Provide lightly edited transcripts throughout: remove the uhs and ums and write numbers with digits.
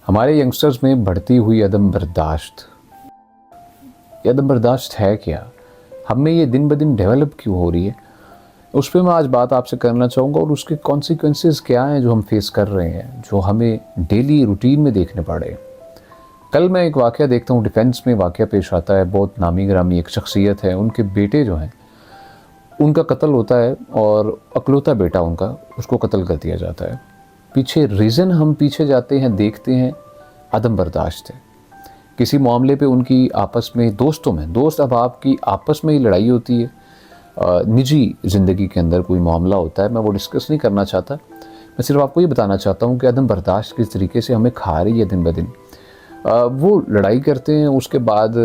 हमारे यंगस्टर्स में बढ़ती हुई अदम बर्दाश्त, ये अदम बर्दाश्त है क्या? हम में ये दिन ब दिन डेवलप क्यों हो रही है? उस पर मैं आज बात आपसे करना चाहूँगा और उसके कॉन्सिक्वेंसेस क्या हैं जो हम फेस कर रहे हैं, जो हमें डेली रूटीन में देखने पड़े। कल मैं एक वाक़या देखता हूँ, डिफेंस में वाक़या पेश आता है। बहुत नामी गिरामी एक शख्सियत है, उनके बेटे जो हैं उनका कत्ल होता है और अकलौता बेटा उनका, उसको कत्ल कर दिया जाता है। पीछे रीज़न हम पीछे जाते हैं, देखते हैं, अदम बर्दाश्त है। किसी मामले पे उनकी आपस में, दोस्तों में, दोस्त अहबाब की आपस में ही लड़ाई होती है। निजी ज़िंदगी के अंदर कोई मामला होता है, मैं वो डिस्कस नहीं करना चाहता। मैं सिर्फ आपको ये बताना चाहता हूँ कि अदम बर्दाश्त किस तरीके से हमें खा रही है दिन ब दिन। वो लड़ाई करते हैं, उसके बाद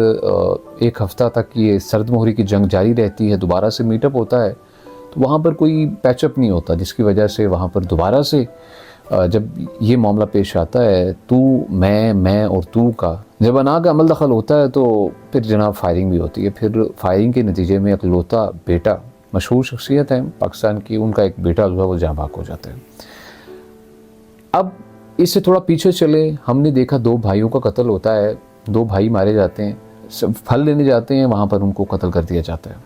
एक हफ़्ता तक ये सर्द मोहरी की जंग जारी रहती है। दोबारा से मीटअप होता है तो वहाँ पर कोई पैचअप नहीं होता, जिसकी वजह से वहाँ पर दोबारा से जब ये मामला पेश आता है, तू मैं और तू का जब अना का अमल दखल होता है तो फिर जनाब फायरिंग भी होती है। फिर फायरिंग के नतीजे में अकलौता बेटा, मशहूर शख्सियत है पाकिस्तान की, उनका एक बेटा जो है वो जाँ बाक हो जाता है। अब इससे थोड़ा पीछे चले, हमने देखा 2 भाइयों का कत्ल होता है, 2 भाई मारे जाते हैं, सब फल लेने जाते हैं, वहाँ पर उनको कत्ल कर दिया जाता है।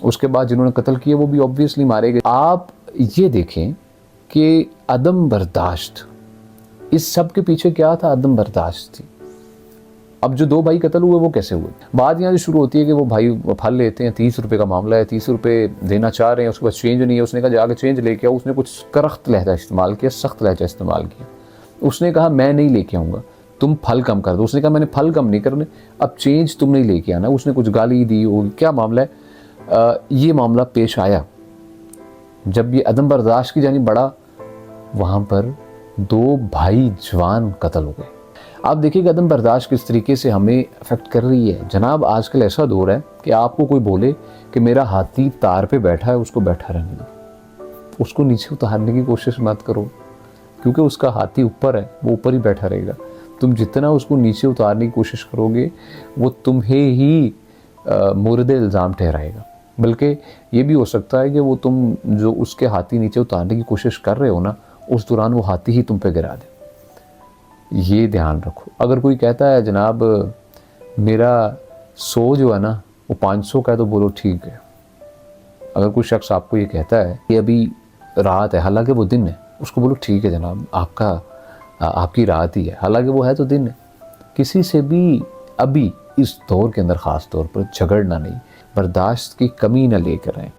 उसके बाद जिन्होंने कत्ल किया वो भी ऑब्वियसली मारे गए। आप ये देखें कि अदम बर्दाश्त, इस सब के पीछे क्या था? अदम बर्दाश्त थी। अब जो 2 भाई कत्ल हुए वो कैसे हुए? बात यहाँ से शुरू होती है कि वो भाई फल लेते हैं, 30 रुपये का मामला है, 30 रुपये देना चाह रहे हैं, उसके बाद चेंज नहीं है। उसने कहा जाके चेंज लेके आओ। उसने कुछ करख्त लहजा इस्तेमाल किया, सख्त लहजा इस्तेमाल किया। उसने कहा मैं नहीं लेके आऊँगा, तुम फल कम कर दो। उसने कहा मैंने फल कम नहीं करने, अब चेंज तुम नहीं लेके आना। उसने कुछ गाली दी, वो क्या मामला है? ये मामला पेश आया। जब ये अदम बर्दाश्त की जानी बढ़ा, वहाँ पर 2 भाई जवान कत्ल हो गए। आप देखिए अदम बर्दाश्त किस तरीके से हमें अफेक्ट कर रही है। जनाब आजकल ऐसा दौर है कि आपको कोई बोले कि मेरा हाथी तार पे बैठा है, उसको बैठा रहने दो, उसको नीचे उतारने की कोशिश मत करो, क्योंकि उसका हाथी ऊपर है, वो ऊपर ही बैठा रहेगा। तुम जितना उसको नीचे उतारने की कोशिश करोगे वो तुम्हें ही मोरद इल्ज़ाम ठहराएगा। बल्कि ये भी हो सकता है कि वो तुम जो उसके हाथी नीचे उतारने की कोशिश कर रहे हो ना, उस दौरान वो हाथी ही तुम पे गिरा दे। ये ध्यान रखो। अगर कोई कहता है जनाब मेरा 100 जो है ना वो 500 का है, तो बोलो ठीक है। अगर कोई शख्स आपको ये कहता है कि अभी रात है, हालांकि वो दिन है, उसको बोलो ठीक है जनाब, आपकी रात ही है, हालांकि वो है तो दिन है। किसी से भी अभी इस दौर के अंदर ख़ास तौर पर झगड़ना नहीं, बर्दाश्त की कमी न लेकर आए।